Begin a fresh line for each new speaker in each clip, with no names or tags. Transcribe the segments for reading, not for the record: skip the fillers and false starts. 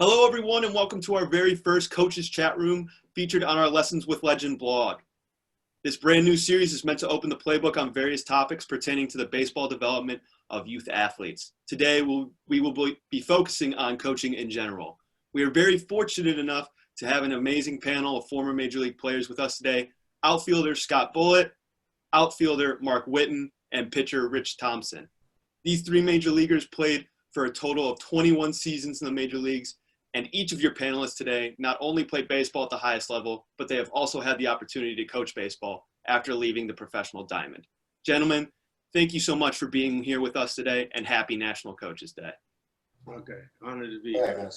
Hello, everyone, and welcome to our very first Coaches Chat Room featured on our Lessons with Legend blog. This brand new series is meant to open the playbook on various topics pertaining to the baseball development of youth athletes. Today, we will be focusing on coaching in general. We are very fortunate enough to have an amazing panel of former Major League players with us today: outfielder Scott Bullitt, outfielder Mark Witten, and pitcher Rich Thompson. These three Major Leaguers played for a total of 21 seasons in the Major Leagues. And each of your panelists today not only played baseball at the highest level, but they have also had the opportunity to coach baseball after leaving the professional diamond. Gentlemen, thank you so much for being here with us today, and happy National Coaches Day.
Okay, honored to be here.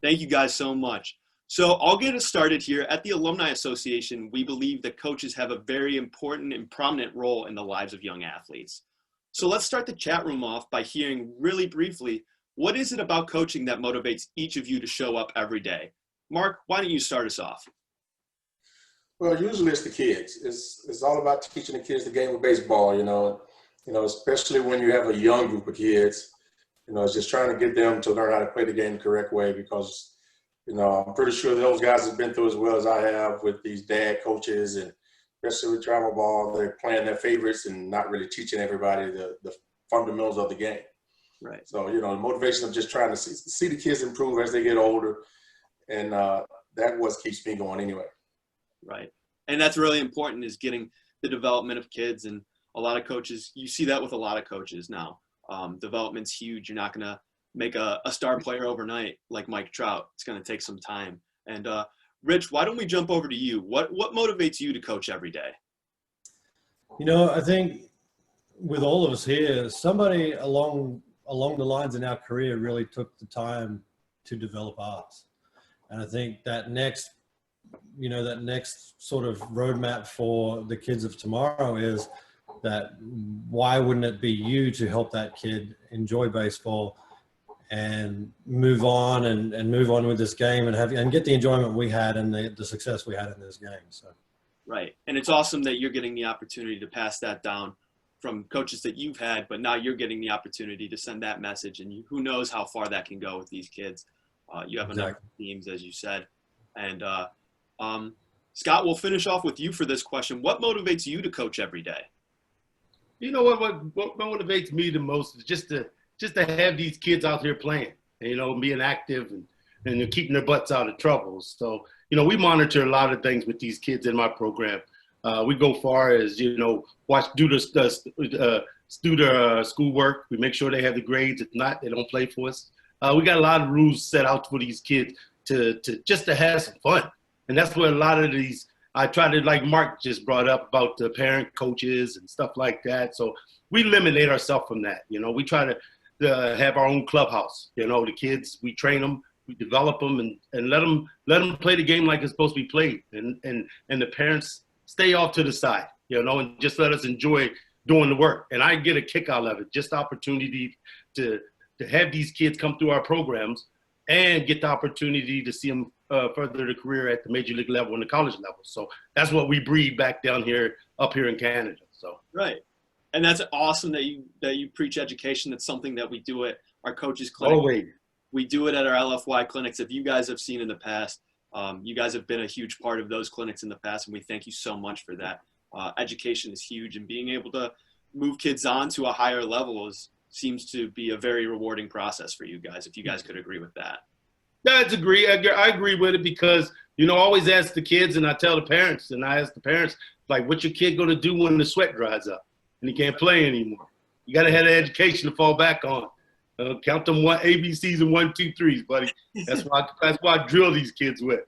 Thank you guys so much. So I'll get us started here. At the Alumni Association, we believe that coaches have a very important and prominent role in the lives of young athletes. So let's start the chat room off by hearing really briefly, what is it about coaching that motivates each of you to show up every day? Mark, why don't you start us off?
Well, usually it's the kids. It's all about teaching the kids the game of baseball, especially when you have a young group of kids. It's just trying to get them to learn how to play the game the correct way because, I'm pretty sure those guys have been through as well as I have with these dad coaches, and especially with travel ball, they're playing their favorites and not really teaching everybody the fundamentals of the game.
Right.
So, the motivation of just trying to see the kids improve as they get older, and that what keeps me going anyway.
Right. And that's really important, is getting the development of kids. And a lot of coaches, you see that with a lot of coaches now. Development's huge. You're not going to make a star player overnight like Mike Trout. It's going to take some time. And Rich, why don't we jump over to you? What motivates you to coach every day?
I think with all of us here, somebody along the lines in our career really took the time to develop ours. And I think that next sort of roadmap for the kids of tomorrow is that why wouldn't it be you to help that kid enjoy baseball and move on and move on with this game and get the enjoyment we had and the success we had in this game. So.
Right. And it's awesome that you're getting the opportunity to pass that down from coaches that you've had, but now you're getting the opportunity to send that message, and who knows how far that can go with these kids. You have enough teams, as you said. And Scott, we'll finish off with you for this question. What motivates you to coach every day?
You know what motivates me the most is just to have these kids out here playing, being active and keeping their butts out of trouble. So, we monitor a lot of things with these kids in my program. We go far as, do their schoolwork. We make sure they have the grades. If not, they don't play for us. We got a lot of rules set out for these kids to have some fun. And that's where a lot of these, I try to, like Mark just brought up about the parent coaches and stuff like that. So we eliminate ourselves from that. We try to have our own clubhouse. The kids, we train them, we develop them, and let them play the game like it's supposed to be played. And the parents stay off to the side, and just let us enjoy doing the work. And I get a kick out of it, just the opportunity to have these kids come through our programs and get the opportunity to see them further their career at the major league level and the college level. So that's what we breed back down here, up here in Canada. So
right. And that's awesome that you preach education. That's something that we do at our coaches clinic.
Always.
We do it at our LFY clinics. If you guys have seen in the past, you guys have been a huge part of those clinics in the past, and we thank you so much for that. Education is huge, and being able to move kids on to a higher level seems to be a very rewarding process for you guys, if you guys could agree with that.
I agree with it because, I always ask the kids, and I tell the parents, and I ask the parents, like, what's your kid going to do when the sweat dries up and he can't play anymore? You got to have the education to fall back on. Count them ABCs and 1, 2, 3s, buddy. That's why I drill these kids with.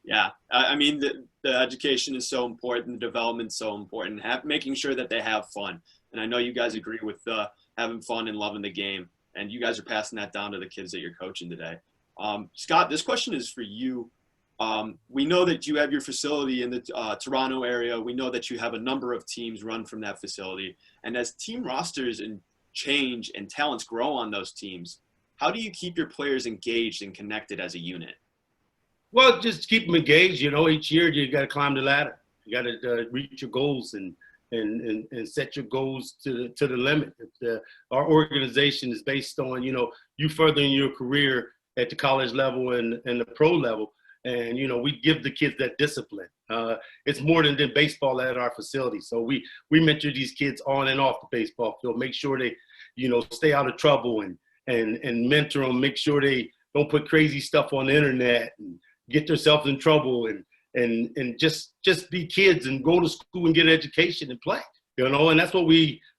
Yeah, I mean, the education is so important, the development's so important, making sure that they have fun. And I know you guys agree with having fun and loving the game, and you guys are passing that down to the kids that you're coaching today. Scott, this question is for you. We know that you have your facility in the Toronto area. We know that you have a number of teams run from that facility. And as team rosters and change and talents grow on those teams, how do you keep your players engaged and connected as a unit?
Well, just keep them engaged. Each year you got to climb the ladder. You got to reach your goals and and set your goals to the limit. Our organization is based on, you furthering your career at the college level and the pro level. And, we give the kids that discipline. It's more than baseball at our facility. So we mentor these kids on and off the baseball field, make sure they, stay out of trouble and mentor them, make sure they don't put crazy stuff on the internet and get themselves in trouble and just be kids and go to school and get an education and play, and that's what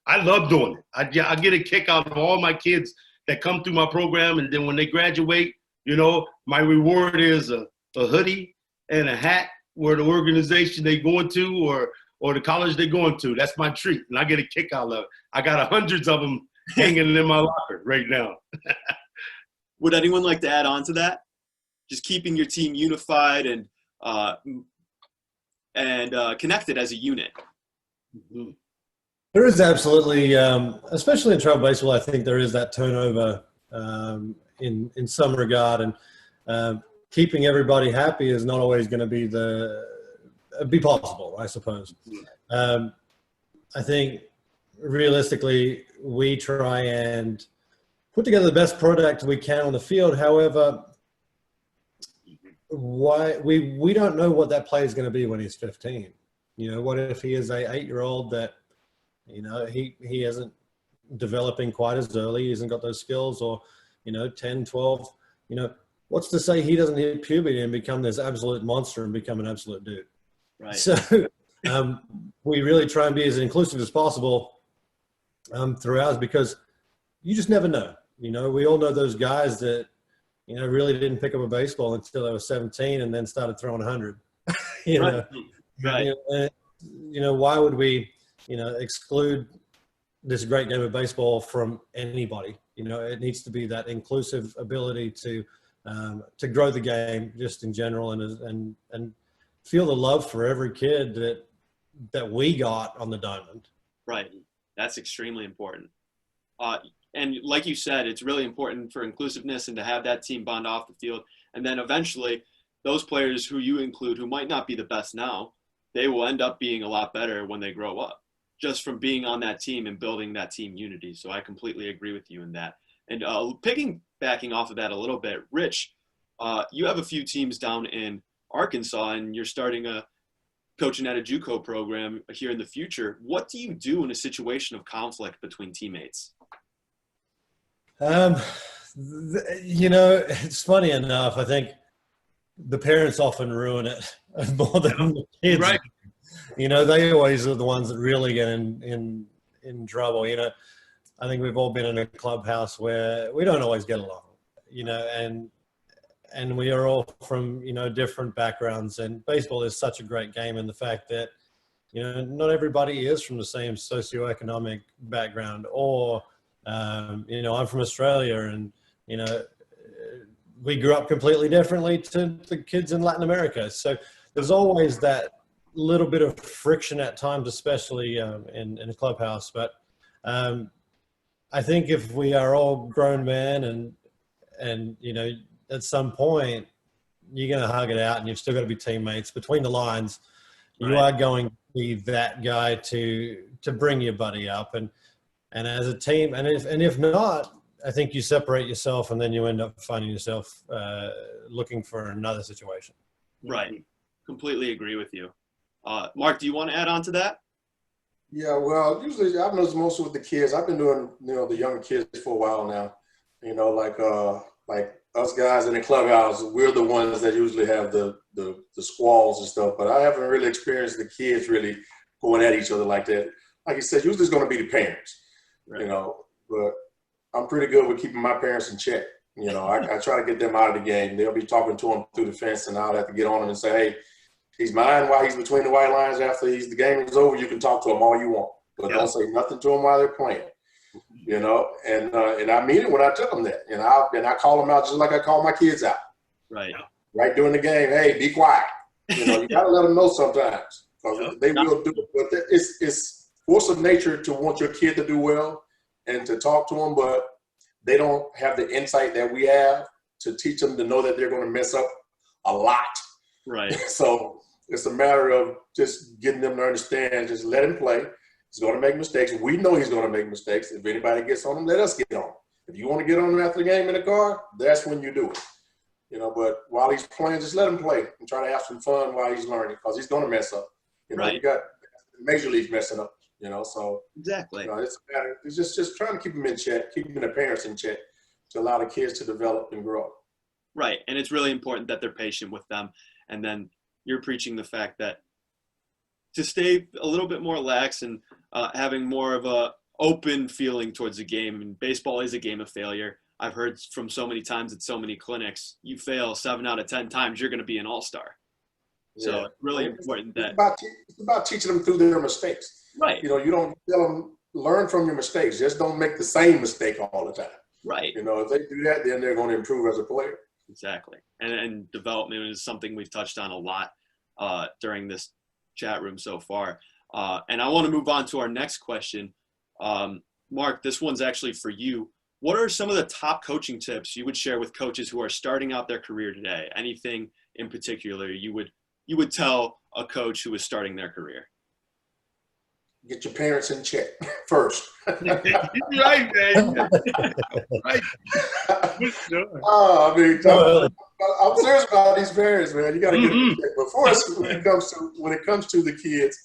I love doing it. I get a kick out of all my kids that come through my program. And then when they graduate, my reward is a hoodie and a hat where the organization they going to or the college they going to. That's my treat. And I get a kick out of it. I got hundreds of them hanging in my locker right now.
Would anyone like to add on to that? Just keeping your team unified and connected as a unit.
Mm-hmm.
There is absolutely, especially in travel baseball, I think there is that turnover in some regard, and keeping everybody happy is not always going to be possible, I suppose. I think realistically, we try and put together the best product we can on the field. However, we don't know what that player is going to be when he's 15. What if he is a 8-year-old that, he isn't developing quite as early, he hasn't got those skills, or, 10, 12, what's to say he doesn't hit puberty and become this absolute monster and become an absolute dude?
Right.
So we really try and be as inclusive as possible through ours, because you just never know. We all know those guys that, really didn't pick up a baseball until they were 17 and then started throwing 100.
Right.
Why would we, exclude this great game of baseball from anybody? It needs to be that inclusive ability to grow the game just in general, and feel the love for every kid that we got on the diamond.
Right. That's extremely important. And like you said, it's really important for inclusiveness and to have that team bond off the field. And then eventually those players who you include, who might not be the best now, they will end up being a lot better when they grow up, just from being on that team and building that team unity. So I completely agree with you in that. And piggybacking off of that a little bit, Rich, you have a few teams down in Arkansas, and you're starting coaching at a JUCO program here in the future. What do you do in a situation of conflict between teammates?
It's funny enough, I think the parents often ruin it more than the kids.
Right.
They always are the ones that really get in trouble. I think we've all been in a clubhouse where we don't always get along, and we are all from, different backgrounds, and baseball is such a great game in the fact that, not everybody is from the same socioeconomic background, or, I'm from Australia, and, we grew up completely differently to the kids in Latin America. So there's always that little bit of friction at times, especially in a clubhouse. But I think if we are all grown men and at some point you're going to hug it out, and you've still got to be teammates between the lines. Right. You are going to be that guy to bring your buddy up, and as a team, and if not, I think you separate yourself, and then you end up finding yourself looking for another situation.
Right. Completely agree with you. Mark, do you want to add on to that?
Yeah, well, usually I've noticed mostly with the kids. I've been doing, the younger kids for a while now. Like us guys in the clubhouse, we're the ones that usually have the squalls and stuff. But I haven't really experienced the kids really going at each other like that. Like you said, usually it's going to be the parents, right. But I'm pretty good with keeping my parents in check. I try to get them out of the game. They'll be talking to them through the fence, and I'll have to get on them and say, hey, he's mine while he's between the white lines. After the game is over, you can talk to him all you want, but don't say nothing to him while they're playing. And I mean it when I took them there. And I call them out just like I call my kids out.
Right.
Right during the game, hey, be quiet. You got to let them know sometimes, because they will do it. But it's force of nature to want your kid to do well and to talk to them, but they don't have the insight that we have to teach them to know that they're going to mess up a lot.
Right.
So it's a matter of just getting them to understand, just let him play. He's going to make mistakes. We know he's going to make mistakes. If anybody gets on him, let us get on him. If you want to get on him after the game in the car, that's when you do it. You know, but while he's playing, just let him play and try to have some fun while he's learning, because he's going to mess up. You know,
Right.
you got major leagues messing up, you know, so
Exactly.
you know, it's just trying to keep them in check, keeping the parents in check to allow the kids to develop and grow.
Right. And it's really important that they're patient with them. And then you're preaching the fact that to stay a little bit more lax and having more of a open feeling towards the game. And baseball is a game of failure. I've heard from so many times at so many clinics, you fail 7 out of 10 times, you're going to be an all-star. So
Yeah.
it's really important that.
It's about teaching them through their mistakes.
Right.
You know, you don't tell them, learn from your mistakes. Just don't make the same mistake all the time.
Right.
You know, if they do that, then they're going to improve as a player.
Exactly. And development is something we've touched on a lot during this chat room so far. And I want to move on to our next question. Mark, this one's actually for you. What are some of the top coaching tips you would share with coaches who are starting out their career today? Anything in particular you would tell a coach who is starting their career?
Get your parents in check first.
Right, man. Right.
Oh, I mean, I'm serious about these parents, man. You got to get them in check. But for us, when it comes to the kids,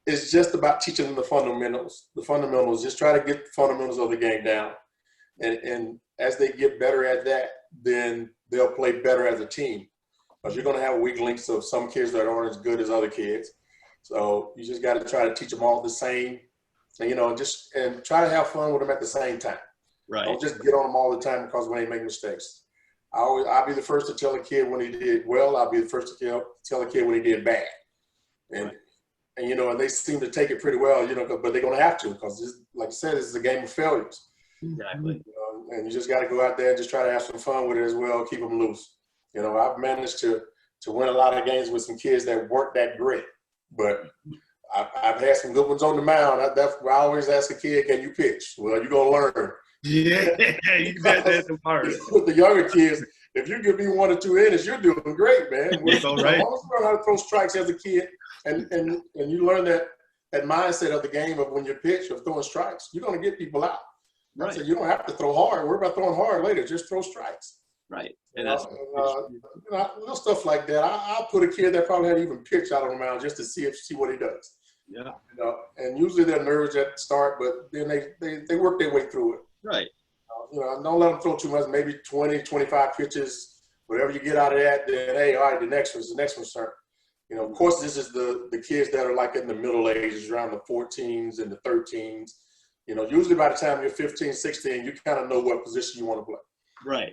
it's just about teaching them the fundamentals. The fundamentals. Just try to get the fundamentals of the game down, and as they get better at that, then they'll play better as a team. Because you're going to have weak links of some kids that aren't as good as other kids. So you just got to try to teach them all the same, and, you know, and try to have fun with them at the same time.
Right.
Don't just get on them all the time because when they make mistakes. I'll be the first to tell a kid when he did well. I'll be the first to tell a kid when he did bad. And you know, and they seem to take it pretty well, you know, but they're going to have to, because like I said, this is a game of failures.
Exactly.
You know, and you just got to go out there and just try to have some fun with it as well. Keep them loose. You know, I've managed to win a lot of games with some kids that weren't that great, but I've had some good ones on the mound. That's where I always ask a kid, "Can you pitch?" Well, you're gonna learn.
Yeah, you said that the part.
With the younger kids, if you give me 1 or 2 innings, you're doing great, man.
That's all right.
As long as you learn how to throw strikes as a kid, and you learn that mindset of the game of when you pitch of throwing strikes, you're gonna get people out.
Right.
So you don't have to throw hard. Worry about throwing hard later. Just throw strikes.
Right.
And
And that's
you know, little stuff like that. I'll put a kid that probably hadn't even pitched out on the mound just to see what he does.
yeah.
You know, and usually they're nervous at the start, but then they work their way through it.
Right.
You know, don't let them throw too much, maybe 20, 25 pitches, whatever you get out of that, then, hey, all right, the next one's turn. You know, of course, this is the kids that are like in the middle ages, around the 14s and the 13s. You know, usually by the time you're 15, 16, you kind of know what position you want to play.
Right.